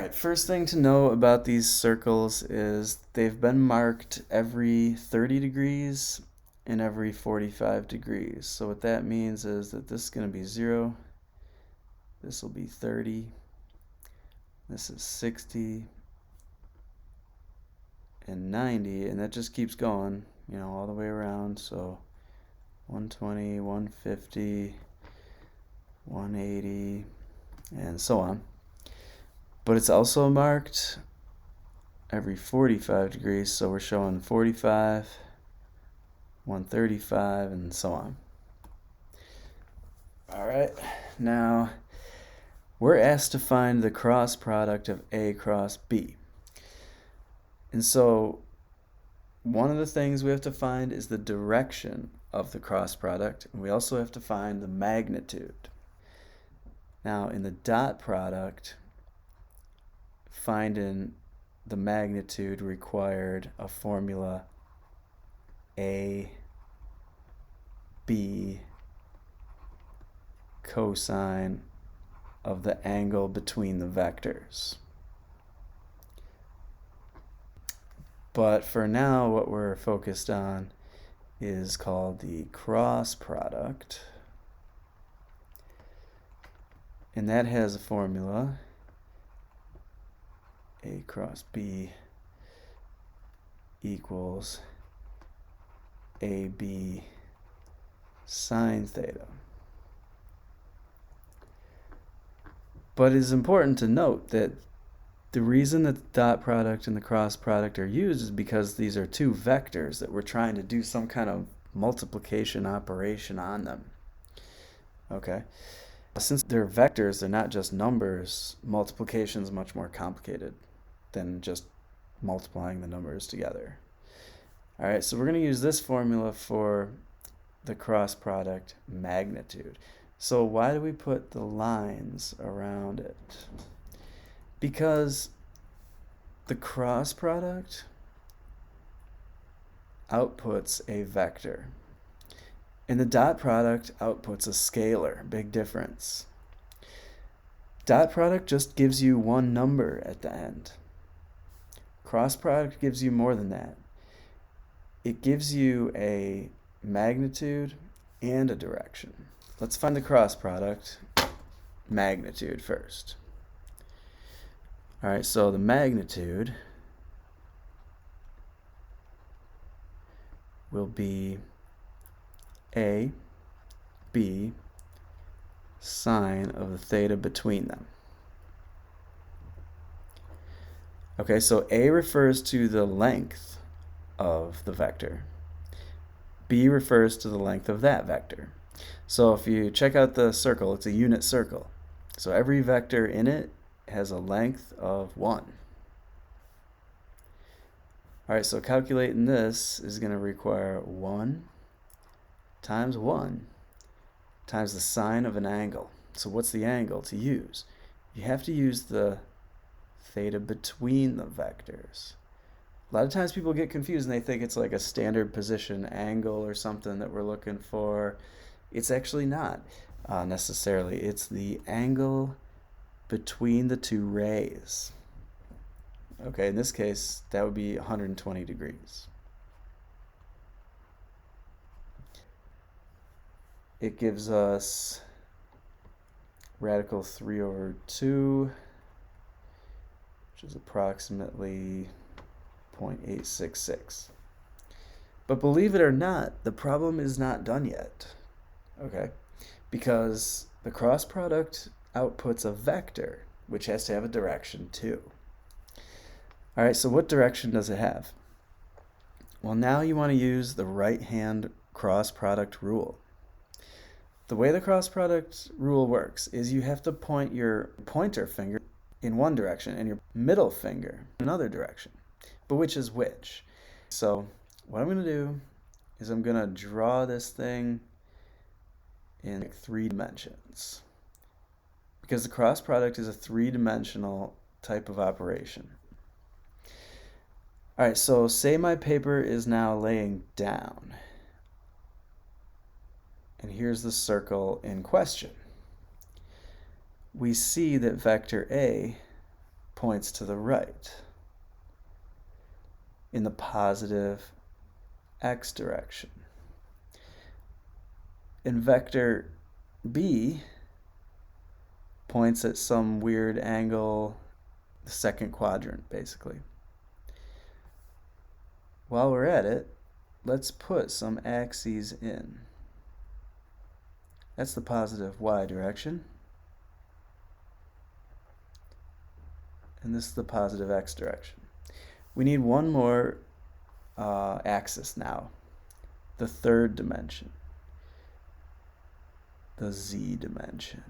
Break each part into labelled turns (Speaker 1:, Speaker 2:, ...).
Speaker 1: Alright, first thing to know about these circles is they've been marked every 30 degrees and every 45 degrees. So what that means is that this is going to be 0, this will be 30, this is 60, and 90, and that just keeps going, all the way around. So 120, 150, 180, and so on. But it's also marked every 45 degrees, so we're showing 45, 135, and so on. All right, now we're asked to find the cross product of A cross B. And so one of the things we have to find is the direction of the cross product, and we also have to find the magnitude. Now in the dot product, finding the magnitude required a formula A, B, cosine of the angle between the vectors. But for now, what we're focused on is called the cross product. And that has a formula, A cross B equals AB sine theta. But it is important to note that the reason that the dot product and the cross product are used is because these are two vectors that we're trying to do some kind of multiplication operation on them. Okay? Since they're vectors, they're not just numbers, multiplication is much more complicated than just multiplying the numbers together. All right, so we're going to use this formula for the cross product magnitude. So why do we put the lines around it? Because the cross product outputs a vector, and the dot product outputs a scalar. Big difference. Dot product just gives you one number at the end. Cross product gives you more than that. It gives you a magnitude and a direction. Let's find the cross product magnitude first. All right, so the magnitude will be A, B, sine of the theta between them. Okay, so A refers to the length of the vector. B refers to the length of that vector. So if you check out the circle, it's a unit circle. So every vector in it has a length of 1. All right, so calculating this is going to require 1 times 1 times the sine of an angle. So what's the angle to use? You have to use the theta between the vectors. A lot of times people get confused and they think it's like a standard position angle or something that we're looking for. It's actually not necessarily. It's the angle between the two rays. Okay, in this case, that would be 120 degrees. It gives us radical 3 over 2, which is approximately 0.866. But believe it or not, the problem is not done yet. Okay, because the cross product outputs a vector, which has to have a direction too. All right, so what direction does it have? Well, now you want to use the right-hand cross product rule. The way the cross product rule works is you have to point your pointer finger in one direction and your middle finger in another direction. But which is which? So what I'm going to do is I'm going to draw this thing in 3 dimensions, because the cross product is a 3-dimensional type of operation. All right, so say my paper is now laying down, and here's the circle in question. We see that vector A points to the right in the positive x direction. And vector B points at some weird angle, the second quadrant, basically. While we're at it, let's put some axes in. That's the positive y direction. And this is the positive x direction. We need one more axis now, the third dimension, the z dimension.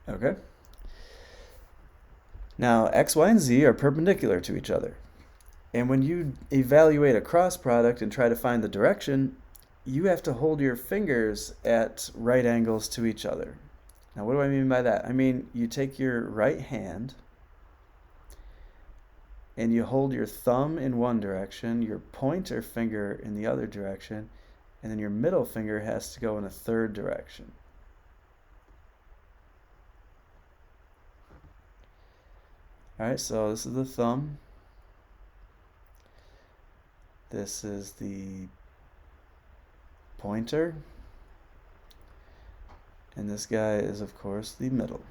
Speaker 1: Okay. Now, x, y, and z are perpendicular to each other. And when you evaluate a cross product and try to find the direction, you have to hold your fingers at right angles to each other. Now, what do I mean by that? I mean, you take your right hand and you hold your thumb in one direction, your pointer finger in the other direction, and then your middle finger has to go in a third direction. All right, so this is the thumb. This is the pointer. And this guy is, of course, the middle.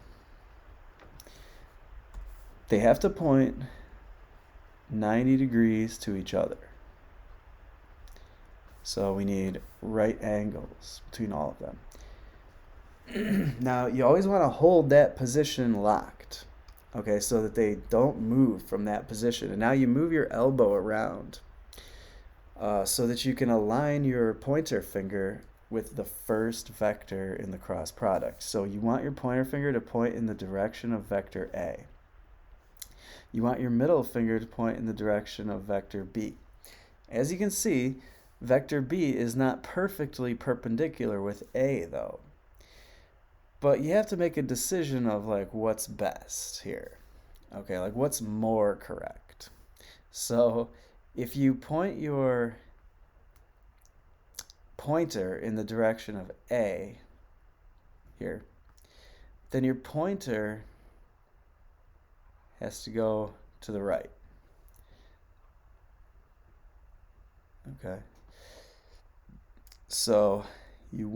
Speaker 1: They have to point 90 degrees to each other. So we need right angles between all of them. Now, you always want to hold that position locked, okay, so that they don't move from that position. And now you move your elbow around so that you can align your pointer finger with the first vector in the cross product. So you want your pointer finger to point in the direction of vector A. You want your middle finger to point in the direction of vector B. As you can see, vector B is not perfectly perpendicular with A, though. But you have to make a decision of like what's best here. Okay, like what's more correct. So if you point your pointer in the direction of A here, then your pointer has to go to the right. Okay. So you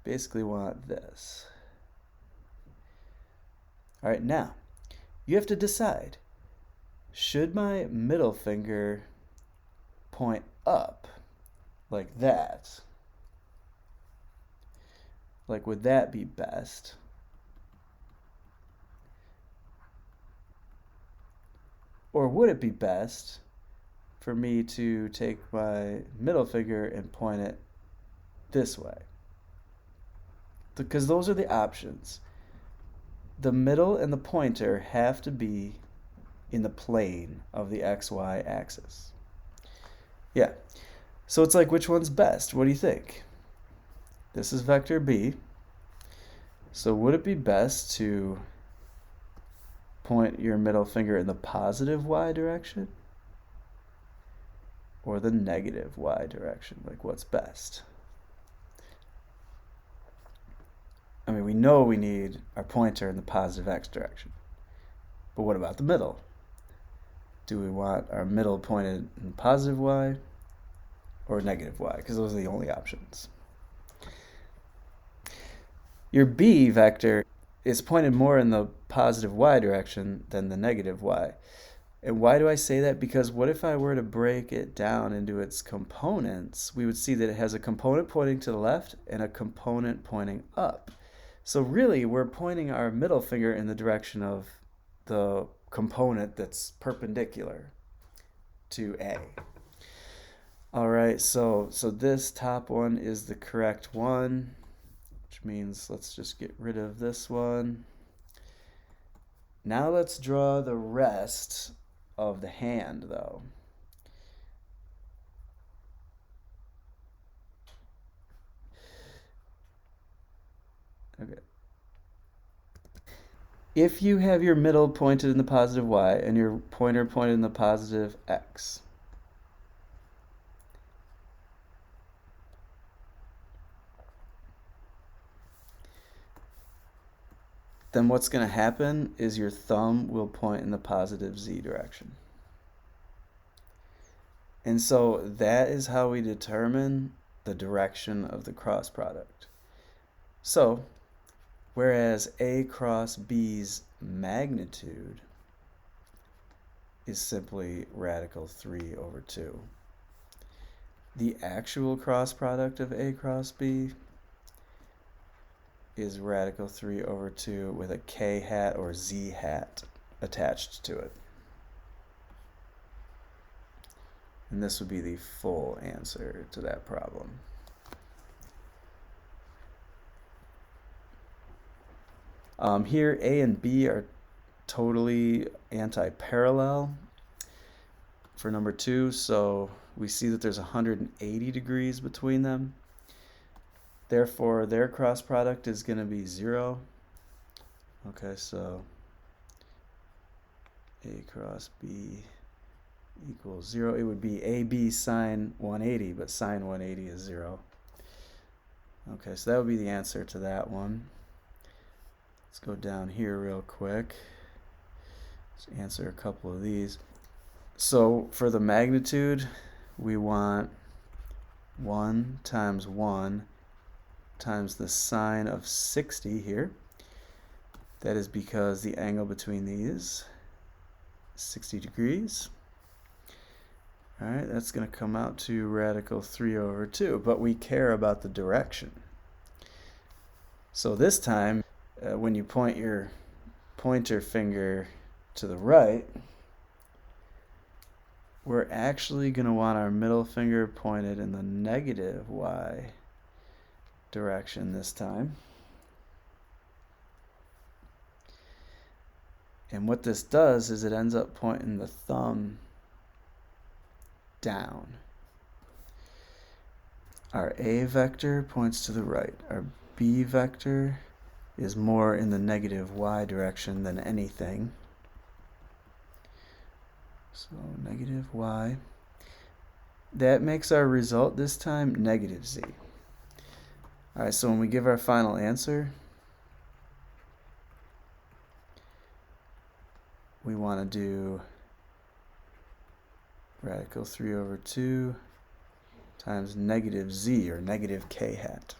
Speaker 1: basically want this. All right, now you have to decide, should my middle finger point up like that? Like, would that be best? Or would it be best for me to take my middle finger and point it this way? Because those are the options. The middle and the pointer have to be in the plane of the XY axis. Yeah. So it's like, which one's best? What do you think? This is vector B. So would it be best to point your middle finger in the positive y direction or the negative y direction? Like, what's best? I mean, we know we need our pointer in the positive x direction. But what about the middle? Do we want our middle pointed in positive y or negative y? Because those are the only options. Your B vector is pointed more in the positive y direction than the negative y. And why do I say that? Because what if I were to break it down into its components? We would see that it has a component pointing to the left and a component pointing up. So really, we're pointing our middle finger in the direction of the component that's perpendicular to A. All right, so this top one is the correct one, which means let's just get rid of this one. Now let's draw the rest of the hand, though. Okay. If you have your middle pointed in the positive y and your pointer pointed in the positive x, then what's going to happen is your thumb will point in the positive z direction. And so that is how we determine the direction of the cross product. So, whereas A cross B's magnitude is simply radical 3 over 2, the actual cross product of A cross B is radical 3 over 2 with a k hat or z hat attached to it. And this would be the full answer to that problem. Here, A and B are totally anti-parallel for number 2, so we see that there's 180 degrees between them. Therefore, their cross product is going to be 0. Okay, so A cross B equals 0. It would be AB sine 180, but sine 180 is 0. Okay, so that would be the answer to that one. Let's go down here real quick. Let's answer a couple of these. So for the magnitude, we want 1 times 1 times the sine of 60 here. That is because the angle between these is 60 degrees. All right, that's going to come out to radical 3 over 2, but we care about the direction. So this time, when you point your pointer finger to the right, we're actually going to want our middle finger pointed in the negative y direction this time. And what this does is it ends up pointing the thumb down. Our A vector points to the right. Our B vector is more in the negative y direction than anything. So negative y. That makes our result this time negative z. All right, so when we give our final answer, we want to do radical 3 over 2 times negative z, or negative k hat.